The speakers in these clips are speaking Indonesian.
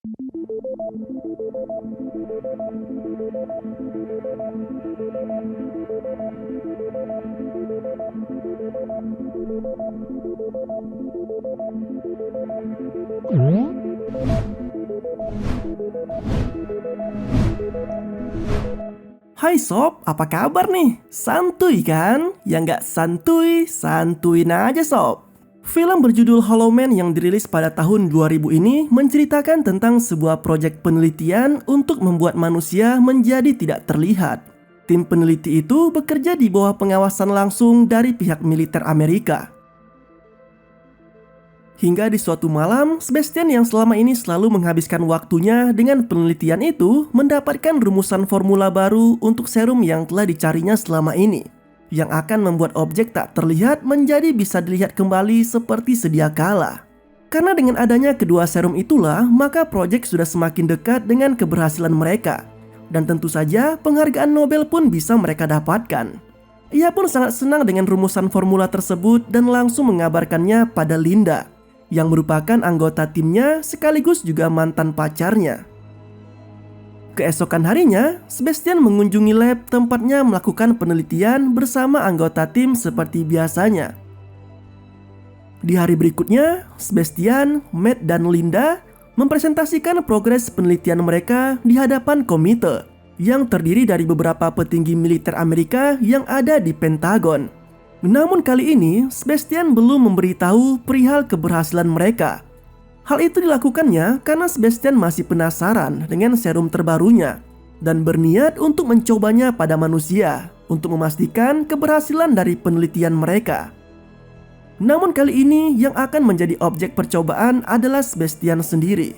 Hai sob, apa kabar nih? Santuy kan? Ya nggak santuy, santuin aja sob. Film berjudul Hollow Man yang dirilis pada tahun 2000 ini menceritakan tentang sebuah proyek penelitian untuk membuat manusia menjadi tidak terlihat. Tim peneliti itu bekerja di bawah pengawasan langsung dari pihak militer Amerika. Hingga di suatu malam, Sebastian yang selama ini selalu menghabiskan waktunya dengan penelitian itu mendapatkan rumusan formula baru untuk serum yang telah dicarinya selama ini, yang akan membuat objek tak terlihat menjadi bisa dilihat kembali seperti sedia kala. Karena dengan adanya kedua serum itulah, maka proyek sudah semakin dekat dengan keberhasilan mereka. Dan tentu saja penghargaan Nobel pun bisa mereka dapatkan. Ia pun sangat senang dengan rumusan formula tersebut dan langsung mengabarkannya pada Linda, yang merupakan anggota timnya sekaligus juga mantan pacarnya. Keesokan harinya, Sebastian mengunjungi lab tempatnya melakukan penelitian bersama anggota tim seperti biasanya. Di hari berikutnya, Sebastian, Matt, dan Linda mempresentasikan progres penelitian mereka di hadapan komite yang terdiri dari beberapa petinggi militer Amerika yang ada di Pentagon. Namun kali ini, Sebastian belum memberitahu perihal keberhasilan mereka. Hal itu dilakukannya karena Sebastian masih penasaran dengan serum terbarunya dan berniat untuk mencobanya pada manusia untuk memastikan keberhasilan dari penelitian mereka. Namun kali ini yang akan menjadi objek percobaan adalah Sebastian sendiri.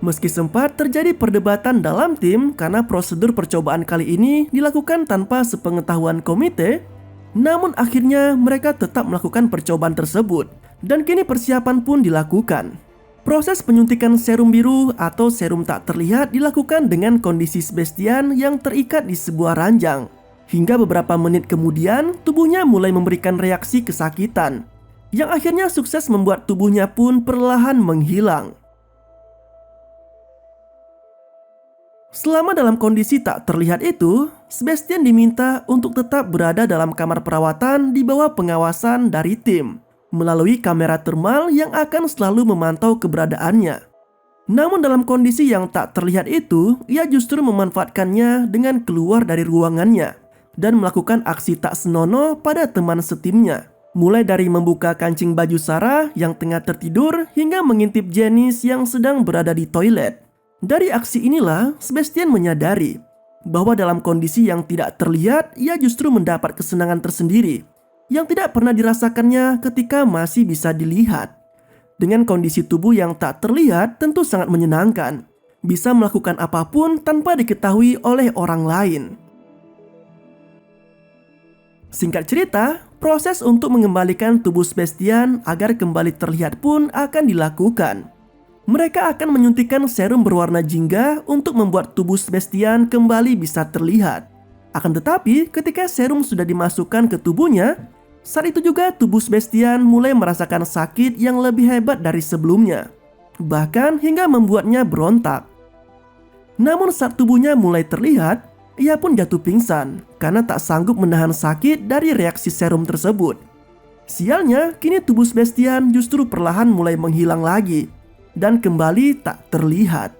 Meski sempat terjadi perdebatan dalam tim karena prosedur percobaan kali ini dilakukan tanpa sepengetahuan komite, namun akhirnya mereka tetap melakukan percobaan tersebut dan kini persiapan pun dilakukan. Proses penyuntikan serum biru atau serum tak terlihat dilakukan dengan kondisi Sebastian yang terikat di sebuah ranjang. Hingga beberapa menit kemudian tubuhnya mulai memberikan reaksi kesakitan, yang akhirnya sukses membuat tubuhnya pun perlahan menghilang. Selama dalam kondisi tak terlihat itu, Sebastian diminta untuk tetap berada dalam kamar perawatan di bawah pengawasan dari tim melalui kamera termal yang akan selalu memantau keberadaannya. Namun dalam kondisi yang tak terlihat itu, ia justru memanfaatkannya dengan keluar dari ruangannya dan melakukan aksi tak senonoh pada teman setimnya. Mulai dari membuka kancing baju Sarah yang tengah tertidur hingga mengintip Janice yang sedang berada di toilet. Dari aksi inilah, Sebastian menyadari bahwa dalam kondisi yang tidak terlihat, ia justru mendapat kesenangan tersendiri yang tidak pernah dirasakannya ketika masih bisa dilihat. Dengan kondisi tubuh yang tak terlihat tentu sangat menyenangkan, bisa melakukan apapun tanpa diketahui oleh orang lain. Singkat cerita, proses untuk mengembalikan tubuh Sebastian agar kembali terlihat pun akan dilakukan. Mereka akan menyuntikkan serum berwarna jingga untuk membuat tubuh Sebastian kembali bisa terlihat. Akan tetapi, ketika serum sudah dimasukkan ke tubuhnya, saat itu juga tubuh Sebastian mulai merasakan sakit yang lebih hebat dari sebelumnya, bahkan hingga membuatnya berontak. Namun saat tubuhnya mulai terlihat, ia pun jatuh pingsan karena tak sanggup menahan sakit dari reaksi serum tersebut. Sialnya, kini tubuh Sebastian justru perlahan mulai menghilang lagi dan kembali tak terlihat.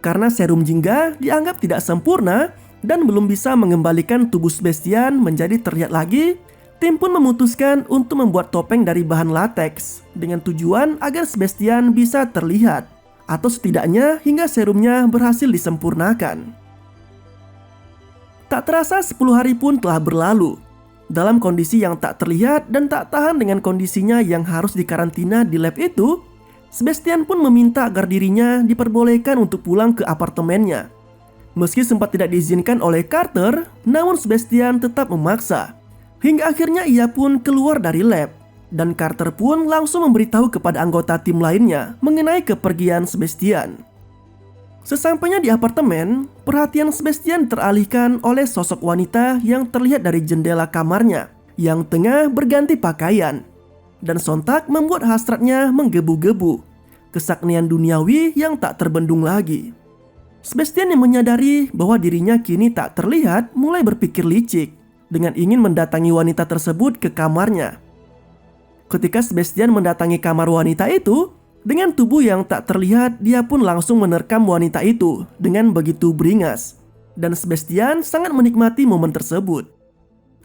Karena serum jingga dianggap tidak sempurna dan belum bisa mengembalikan tubuh Sebastian menjadi terlihat lagi, tim pun memutuskan untuk membuat topeng dari bahan latex dengan tujuan agar Sebastian bisa terlihat, atau setidaknya hingga serumnya berhasil disempurnakan. Tak terasa 10 hari pun telah berlalu. Dalam kondisi yang tak terlihat dan tak tahan dengan kondisinya yang harus dikarantina di lab itu, Sebastian pun meminta agar dirinya diperbolehkan untuk pulang ke apartemennya. Meski sempat tidak diizinkan oleh Carter, namun Sebastian tetap memaksa. Hingga akhirnya ia pun keluar dari lab, dan Carter pun langsung memberitahu kepada anggota tim lainnya mengenai kepergian Sebastian. Sesampainya di apartemen, perhatian Sebastian teralihkan oleh sosok wanita yang terlihat dari jendela kamarnya yang tengah berganti pakaian. Dan sontak membuat hasratnya menggebu-gebu. kesaktian duniawi yang tak terbendung lagi. Sebastian yang menyadari bahwa dirinya kini tak terlihat mulai berpikir licik dengan ingin mendatangi wanita tersebut ke kamarnya. Ketika Sebastian mendatangi kamar wanita itu, dengan tubuh yang tak terlihat, dia pun langsung menerkam wanita itu dengan begitu beringas. Dan Sebastian sangat menikmati momen tersebut.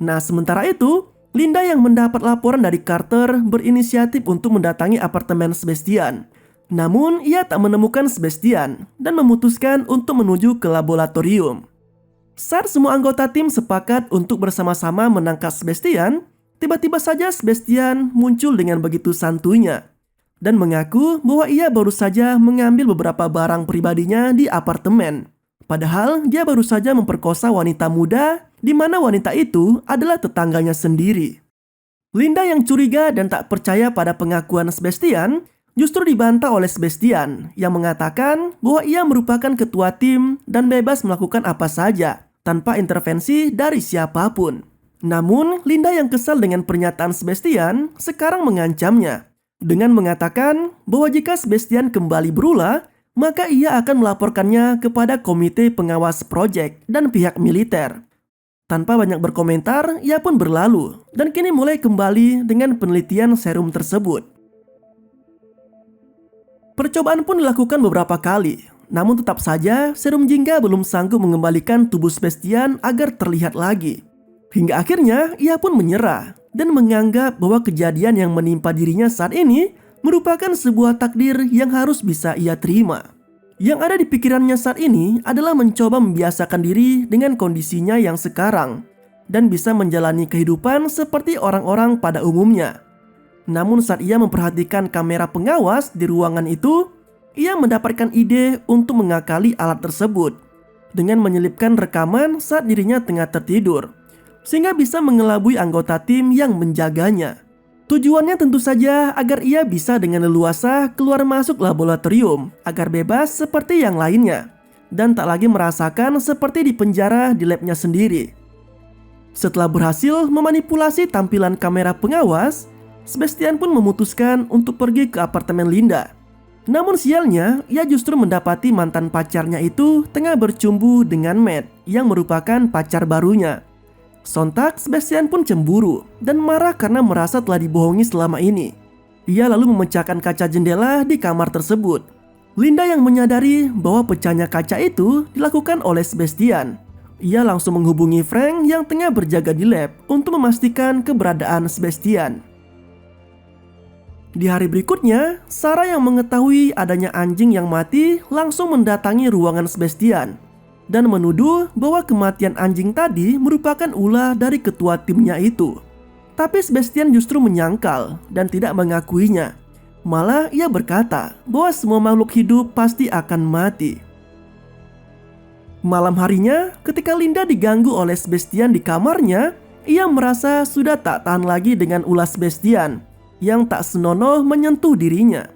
Nah, sementara itu, Linda yang mendapat laporan dari Carter berinisiatif untuk mendatangi apartemen Sebastian. Namun, ia tak menemukan Sebastian dan memutuskan untuk menuju ke laboratorium. Saat semua anggota tim sepakat untuk bersama-sama menangkap Sebastian, tiba-tiba saja Sebastian muncul dengan begitu santuinya dan mengaku bahwa ia baru saja mengambil beberapa barang pribadinya di apartemen. Padahal dia baru saja memperkosa wanita muda, di mana wanita itu adalah tetangganya sendiri. Linda yang curiga dan tak percaya pada pengakuan Sebastian justru dibantah oleh Sebastian yang mengatakan bahwa ia merupakan ketua tim dan bebas melakukan apa saja tanpa intervensi dari siapapun. Namun, Linda yang kesal dengan pernyataan Sebastian sekarang mengancamnya dengan mengatakan bahwa jika Sebastian kembali berulah, maka ia akan melaporkannya kepada komite pengawas proyek dan pihak militer. Tanpa banyak berkomentar, ia pun berlalu dan kini mulai kembali dengan penelitian serum tersebut. Percobaan pun dilakukan beberapa kali, namun tetap saja serum jingga belum sanggup mengembalikan tubuh Sebastian agar terlihat lagi. Hingga akhirnya ia pun menyerah dan menganggap bahwa kejadian yang menimpa dirinya saat ini merupakan sebuah takdir yang harus bisa ia terima. Yang ada di pikirannya saat ini adalah mencoba membiasakan diri dengan kondisinya yang sekarang dan bisa menjalani kehidupan seperti orang-orang pada umumnya. Namun saat ia memperhatikan kamera pengawas di ruangan itu, ia mendapatkan ide untuk mengakali alat tersebut dengan menyelipkan rekaman saat dirinya tengah tertidur, sehingga bisa mengelabui anggota tim yang menjaganya. Tujuannya tentu saja agar ia bisa dengan leluasa keluar masuk laboratorium agar bebas seperti yang lainnya dan tak lagi merasakan seperti di penjara di labnya sendiri. Setelah berhasil memanipulasi tampilan kamera pengawas, Sebastian pun memutuskan untuk pergi ke apartemen Linda. Namun sialnya, ia justru mendapati mantan pacarnya itu tengah bercumbu dengan Matt yang merupakan pacar barunya. Sontak, Sebastian pun cemburu dan marah karena merasa telah dibohongi selama ini. Ia lalu memecahkan kaca jendela di kamar tersebut. Linda yang menyadari bahwa pecahnya kaca itu dilakukan oleh Sebastian. Ia langsung menghubungi Frank yang tengah berjaga di lab untuk memastikan keberadaan Sebastian. Di hari berikutnya, Sarah yang mengetahui adanya anjing yang mati langsung mendatangi ruangan Sebastian dan menuduh bahwa kematian anjing tadi merupakan ulah dari ketua timnya itu. Tapi Sebastian justru menyangkal dan tidak mengakuinya. Malah ia berkata bahwa semua makhluk hidup pasti akan mati. Malam harinya, ketika Linda diganggu oleh Sebastian di kamarnya, ia merasa sudah tak tahan lagi dengan ulah Sebastian yang tak senonoh menyentuh dirinya.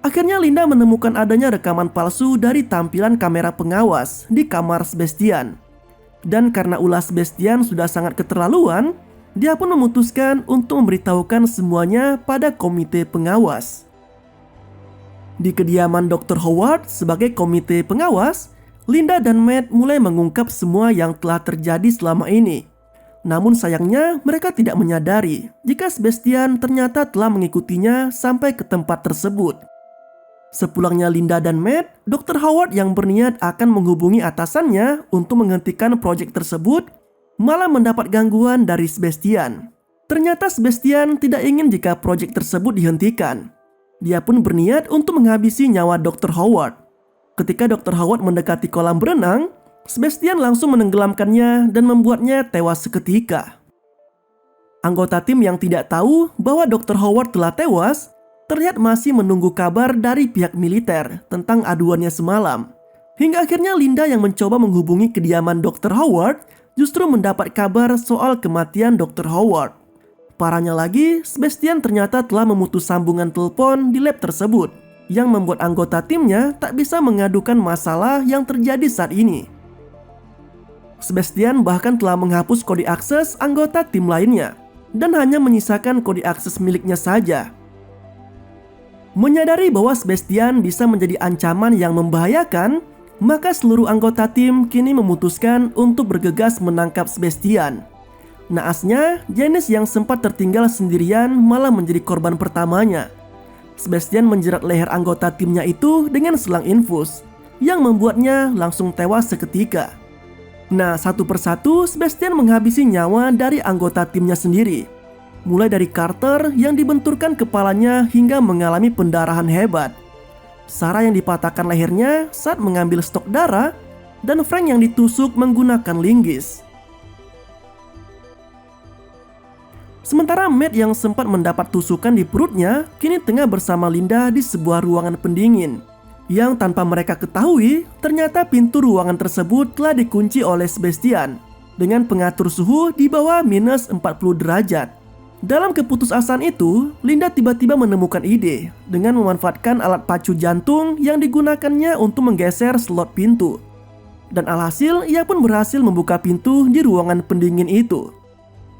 Akhirnya Linda menemukan adanya rekaman palsu dari tampilan kamera pengawas di kamar Sebastian. Dan karena ulah Sebastian sudah sangat keterlaluan, dia pun memutuskan untuk memberitahukan semuanya pada komite pengawas. Di kediaman Dr. Howard sebagai komite pengawas, Linda dan Matt mulai mengungkap semua yang telah terjadi selama ini. Namun sayangnya mereka tidak menyadari jika Sebastian ternyata telah mengikutinya sampai ke tempat tersebut. Sepulangnya Linda dan Matt, Dr. Howard yang berniat akan menghubungi atasannya untuk menghentikan proyek tersebut malah mendapat gangguan dari Sebastian. Ternyata Sebastian tidak ingin jika proyek tersebut dihentikan. Dia pun berniat untuk menghabisi nyawa Dr. Howard. Ketika Dr. Howard mendekati kolam berenang, Sebastian langsung menenggelamkannya dan membuatnya tewas seketika. Anggota tim yang tidak tahu bahwa Dr. Howard telah tewas terlihat masih menunggu kabar dari pihak militer tentang aduannya semalam. Hingga akhirnya Linda yang mencoba menghubungi kediaman Dr. Howard justru mendapat kabar soal kematian Dr. Howard. Parahnya lagi, Sebastian ternyata telah memutus sambungan telepon di lab tersebut yang membuat anggota timnya tak bisa mengadukan masalah yang terjadi saat ini. Sebastian bahkan telah menghapus kode akses anggota tim lainnya dan hanya menyisakan kode akses miliknya saja. Menyadari bahwa Sebastian bisa menjadi ancaman yang membahayakan, maka seluruh anggota tim kini memutuskan untuk bergegas menangkap Sebastian. Naasnya, Janice yang sempat tertinggal sendirian malah menjadi korban pertamanya. Sebastian menjerat leher anggota timnya itu dengan selang infus, yang membuatnya langsung tewas seketika. Nah, satu persatu Sebastian menghabisi nyawa dari anggota timnya sendiri. Mulai dari Carter yang dibenturkan kepalanya hingga mengalami pendarahan hebat, Sarah yang dipatahkan lehernya saat mengambil stok darah, dan Frank yang ditusuk menggunakan linggis. Sementara Matt yang sempat mendapat tusukan di perutnya kini tengah bersama Linda di sebuah ruangan pendingin, yang tanpa mereka ketahui ternyata pintu ruangan tersebut telah dikunci oleh Sebastian dengan pengatur suhu di bawah minus 40 derajat. Dalam keputusasaan itu, Linda tiba-tiba menemukan ide dengan memanfaatkan alat pacu jantung yang digunakannya untuk menggeser slot pintu. Dan alhasil, ia pun berhasil membuka pintu di ruangan pendingin itu.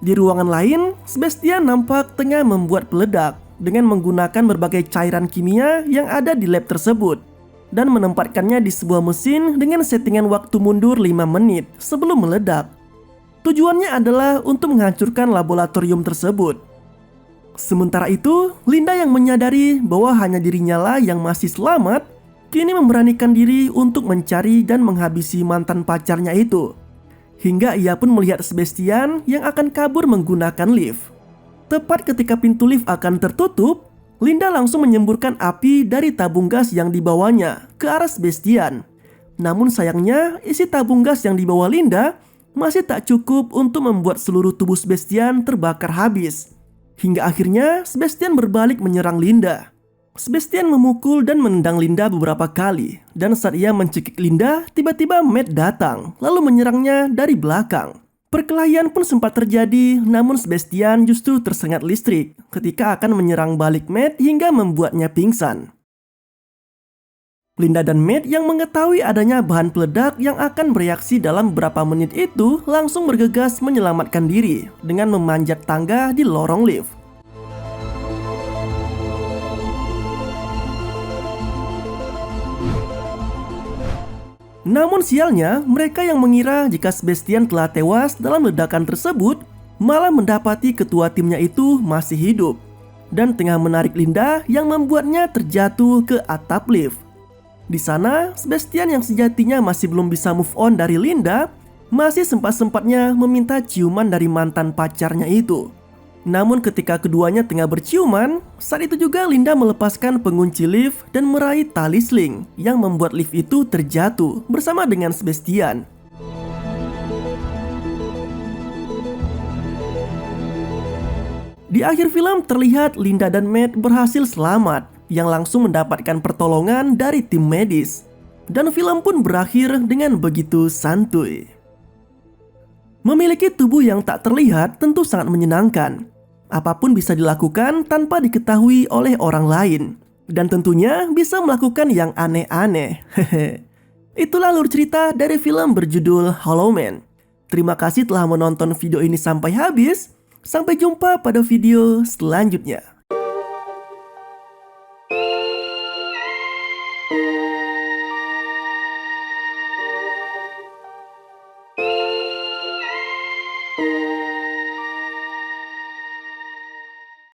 Di ruangan lain, Sebastian nampak tengah membuat peledak dengan menggunakan berbagai cairan kimia yang ada di lab tersebut dan menempatkannya di sebuah mesin dengan settingan waktu mundur 5 menit sebelum meledak. Tujuannya adalah untuk menghancurkan laboratorium tersebut. Sementara itu, Linda yang menyadari bahwa hanya dirinya lah yang masih selamat, kini memberanikan diri untuk mencari dan menghabisi mantan pacarnya itu. Hingga ia pun melihat Sebastian yang akan kabur menggunakan lift. Tepat ketika pintu lift akan tertutup, Linda langsung menyemburkan api dari tabung gas yang dibawanya ke arah Sebastian. Namun sayangnya, isi tabung gas yang dibawa Linda masih tak cukup untuk membuat seluruh tubuh Sebastian terbakar habis. Hingga akhirnya Sebastian berbalik menyerang Linda. Sebastian memukul dan menendang Linda beberapa kali, dan saat ia mencekik Linda, tiba-tiba Matt datang lalu menyerangnya dari belakang. Perkelahian pun sempat terjadi, namun Sebastian justru tersengat listrik ketika akan menyerang balik Matt hingga membuatnya pingsan. Linda dan Matt yang mengetahui adanya bahan peledak yang akan bereaksi dalam beberapa menit itu langsung bergegas menyelamatkan diri dengan memanjat tangga di lorong lift. Namun sialnya, mereka yang mengira jika Sebastian telah tewas dalam ledakan tersebut malah mendapati ketua timnya itu masih hidup dan tengah menarik Linda yang membuatnya terjatuh ke atap lift. Di sana, Sebastian yang sejatinya masih belum bisa move on dari Linda, masih sempat-sempatnya meminta ciuman dari mantan pacarnya itu. Namun ketika keduanya tengah berciuman, saat itu juga Linda melepaskan pengunci lift dan meraih tali sling yang membuat lift itu terjatuh bersama dengan Sebastian. Di akhir film terlihat Linda dan Matt berhasil selamat, yang langsung mendapatkan pertolongan dari tim medis. Dan film pun berakhir dengan begitu santuy. Memiliki tubuh yang tak terlihat tentu sangat menyenangkan. Apapun bisa dilakukan tanpa diketahui oleh orang lain. Dan tentunya bisa melakukan yang aneh-aneh. Itulah alur cerita dari film berjudul Hollow Man. Terima kasih telah menonton video ini sampai habis. Sampai jumpa pada video selanjutnya.